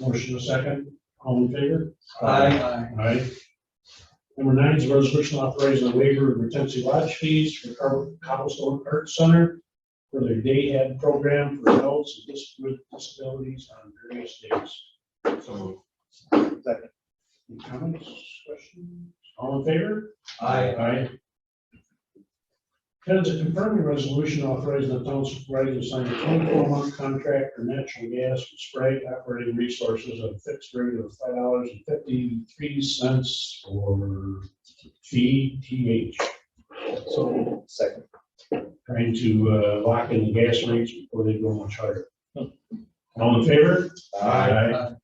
Motion a second. All in favor? Aye. Number 9 is a resolution authorizing a waiver of retention lodge fees for Cobblestone Arts Center for their day head program for adults with disabilities on various days. So. Second. Any comments, questions? All in favor? Aye. 10 is a confirming resolution authorizing the township supervisor to sign a 24-month contract for natural gas with Sprague Operating Resources at a fixed rate of $5.53 for fee TH. So, second. Trying to lock in the gas rates before they go much higher. All in favor? Aye.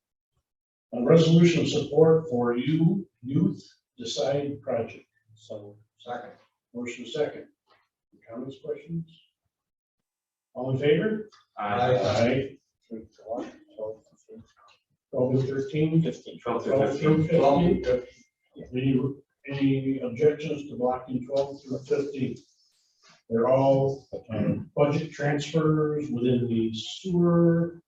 A resolution of support for Youth Decide Project. So, second. Motion second. Comments, questions? All in favor? Aye. 12 and 13, 15, 12 through 15. Any objections to blocking 12 through 15? They're all budget transfers within the sewer,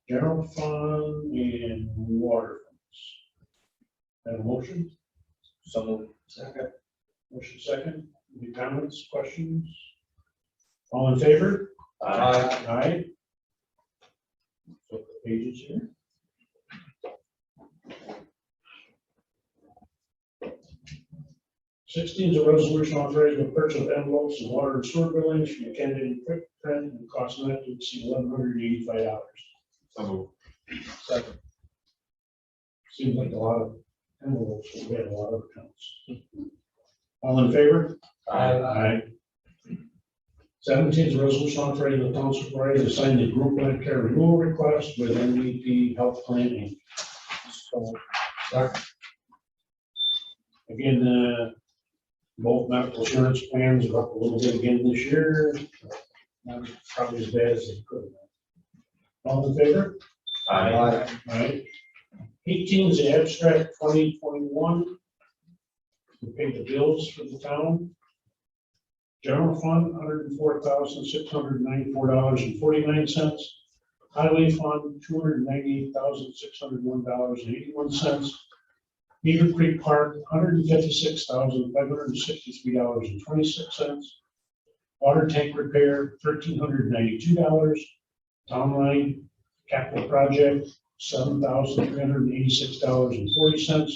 general fund, and water funds. Have a motion? So moved. Second. Motion second. Any comments, questions? All in favor? Aye. Flip the pages here. 16 is a resolution authorizing the purchase of envelopes and water and sewer billings from the Kennedy Quick Print and cost not to exceed $1,185. So. Second. Seems like a lot of envelopes, but we have a lot of accounts. All in favor? Aye. 17 is a resolution authorizing the township supervisor to sign the group Medicare renewal request with MVP Health Plan Inc. So, again, both medical insurance plans are up a little bit again this year. Not probably as bad as they could have been. All in favor? Aye. 18 is the abstract 2021. We paid the bills for the town. General fund, $104,694.49. Highway fund, $298,601.81. Beaver Creek Park, $156,563.26. Water tank repair, $1,392. Town line capital project, $7,386.40.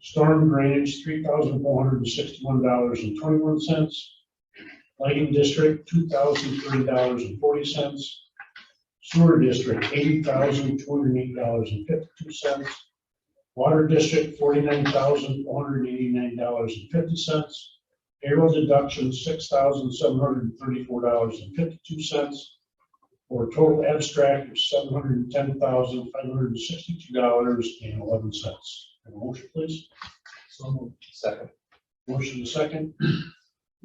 Storm drainage, $3,461.21. Lighting district, $2,030.40. Sewer district, $80,208.52. Water district, $49,489.50. Payroll deduction, $6,734.52. For a total abstract of $710,562.11. Have a motion, please. So moved. Second. Motion to second.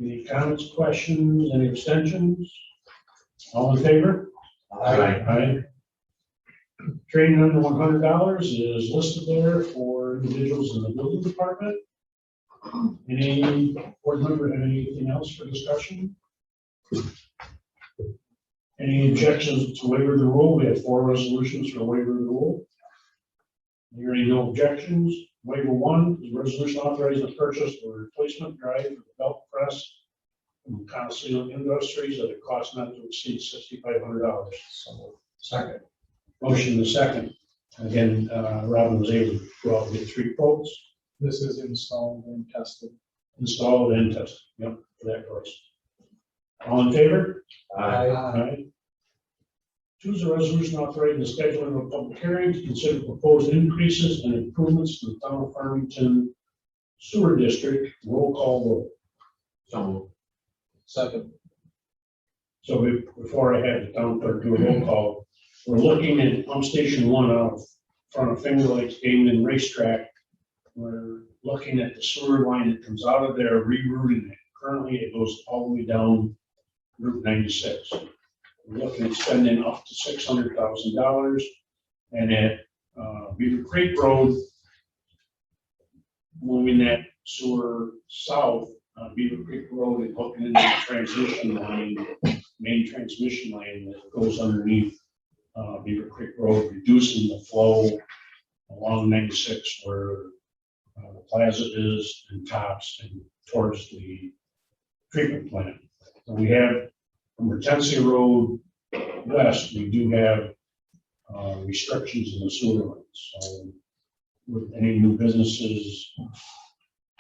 Any comments, questions, any abstentions? All in favor? Aye. Training under $100 is listed there for individuals in the building department. Any board member have anything else for discussion? Any objections to waiver of the rule? We have 4 resolutions for waiver of the rule. Hearing no objections. Waiver 1 is a resolution authorizing the purchase of a replacement drive for the belt press from Coliseum Industries at a cost not to exceed $6,500. Second. Motion the second. Again, Robin was able to go out and get 3 quotes, This is installed and tested. installed and tested, yep, for that price. All in favor? Aye. Two is a resolution authorizing the scheduling of a public hearing to consider proposed increases and improvements to the town of Farmington sewer district. Roll call vote. So Second. So before I had the town clerk do a roll call, we're looking at pump station 1 out front of Finger Lakes Game and Racetrack. We're looking at the sewer line that comes out of there, rerouting it. Currently, it goes all the way down Route 96. We're looking at spending up to $600,000. And at Beaver Creek Road, moving that sewer south on Beaver Creek Road and hooking into the transmission line, main transmission line that goes underneath Beaver Creek Road, reducing the flow along 96 where the plaza is and tops and towards the treatment plant. So we have from Hortensia Road west, we do have restrictions in the sewer lines. So with any new businesses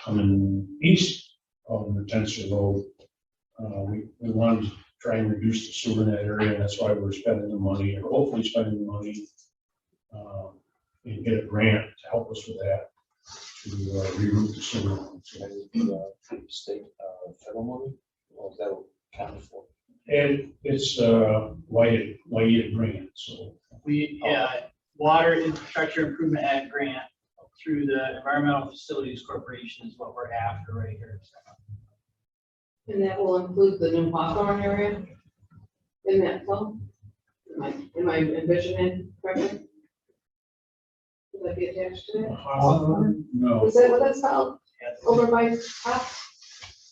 coming east of Hortensia Road, we want to try and reduce the sewer in that area. And that's why we're spending the money, or hopefully spending the money, and get a grant to help us with that, to reroute the sewer lines. State, federal money, or is that accounted for? And it's lighted grant, so. Water Infrastructure Improvement Act grant through the Environmental Facilities Corporation is what we're after right here. And that will include the new Hawthorne area in that flow? Am I envisioning correctly? Would that be attached to it? No. Is that what that's called? Over by top?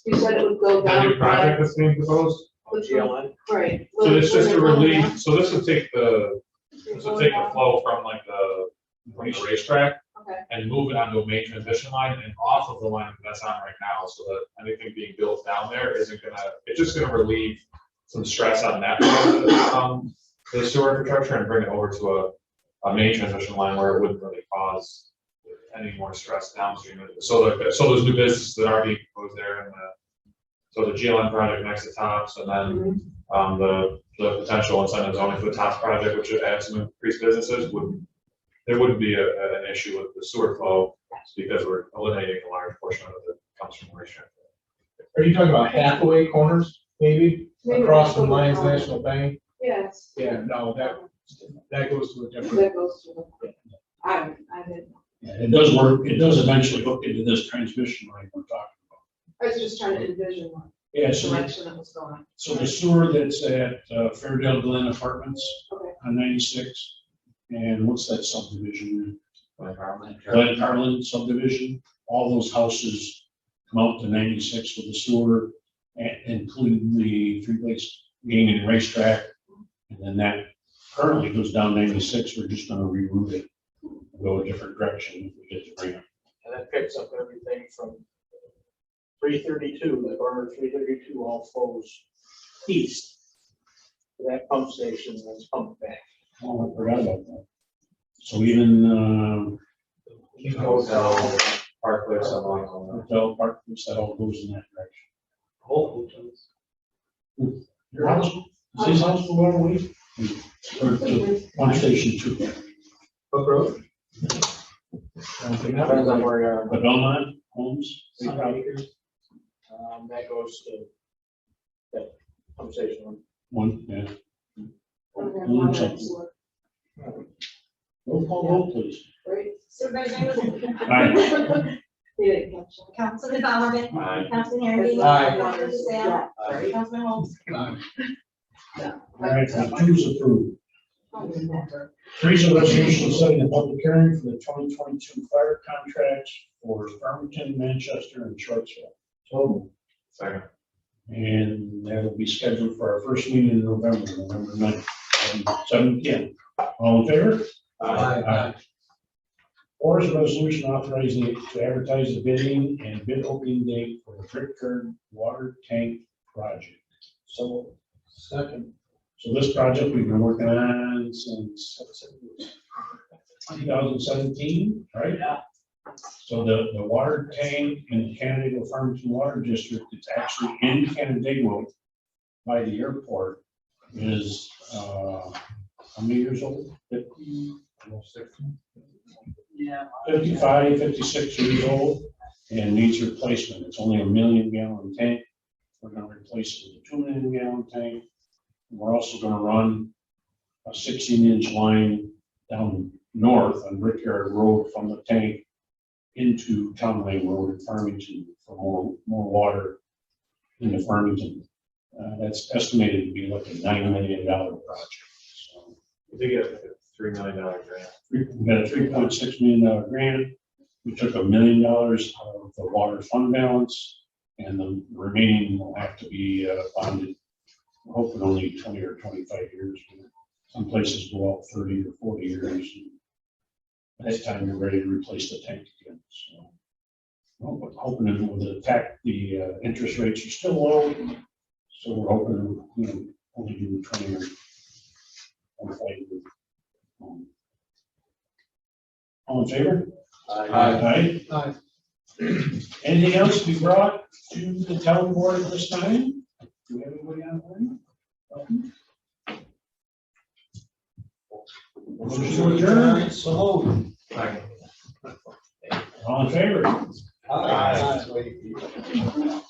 You said it would go the down. new project that's being proposed, Which one? Right. so this is to Will it go relieve, down? so this would take the flow from like the racetrack Okay. and move it onto a main transmission line and off of the line that's on right now, so that anything being built down there isn't gonna, it's just gonna relieve some stress on that part of the sewer infrastructure and bring it over to a main transmission line where it wouldn't really cause any more stress downstream. So those new businesses that are being proposed there, and so the GLN project next to Tops, and then the potential incentives only for the Tops project, which would add some increased businesses, there wouldn't be an issue with the sewer flow because we're eliminating a large portion of it that comes from racetrack. Are you talking about Hathaway Corners, maybe, Maybe across from Hathaway Lions Corners. National Bank? Yes. Yeah, no, that goes to a different. That goes to the, I didn't know. Yeah, it does work, it does eventually hook into this transmission line we're talking about. I was just trying to envision what Yeah, so, direction it was going. so the sewer that's at Fairdale Glen Apartments Okay. on 96, and what's that subdivision? Like Harlan. Glen Carlin subdivision, all those houses come out to 96 with the sewer, including the Three Lakes Gaming and Racetrack. And then that currently goes down 96, we're just gonna reroute it, go a different direction if we get the grant. And that picks up everything from 332, the burner 332 all flows east to that pump station and it's pumped back. Oh, I forgot about that. So even, Hotel, Park Place, something like that. Hotel Park, that all goes in that direction. Whole hotels. Your house, is his house the water way? Or to pump station 2? Hook Road? Depends on where you are. The Belmont Homes? 3 acres. That goes to that pump station. One, yeah. Okay, Blue well, check. that's what- Roll call vote, please. Right. Supervisor Anderson. Aye. He didn't catch that. Councilman Bauerman. Aye. Councilman Herendeen. Aye. Councilman DeSale. Councilman Holmes. All right, now 2 is approved. Oh, never. 3 is a resolution setting a public hearing for the 2022 fire contracts for Farmington, Manchester, and Shortsville. So, Second. and that'll be scheduled for our first meeting in November 9th, 7 p.m. All in favor? Aye. 4 is a resolution authorizing it to advertise the bidding and bid opening date for the Brickford water tank project. So, second. So this project we've been working on since 2017, right? Yeah. So the water tank in the Canandaigua Farmington Water District, it's actually in Canandaigua by the airport, is, how many years old? 50, almost 60? Yeah. 55, 56 years old and needs replacement. It's only a 1 million gallon tank. We're gonna replace it with a 2 million gallon tank. We're also gonna run a 16-inch line down north on Brickyard Road from the tank into Town Lane Road in Farmington for more water into Farmington. That's estimated to be like a $9 million project. So We did get a $3 million grant. we got a $3.6 million grant. We took $1 million out of the water fund balance, and the remaining will have to be bonded. We're hoping only 20 or 25 years. Some places go out 30 or 40 years. By that time, you're ready to replace the tank again. So, well, we're hoping that with the interest rates are still low. So we're hoping, only do 20 or 25 years. All in favor? Aye. Aye. Anything else to be brought to the town board at this time? Do we have anybody online? Welcome. Motion to adjourn. So. All in favor? Aye.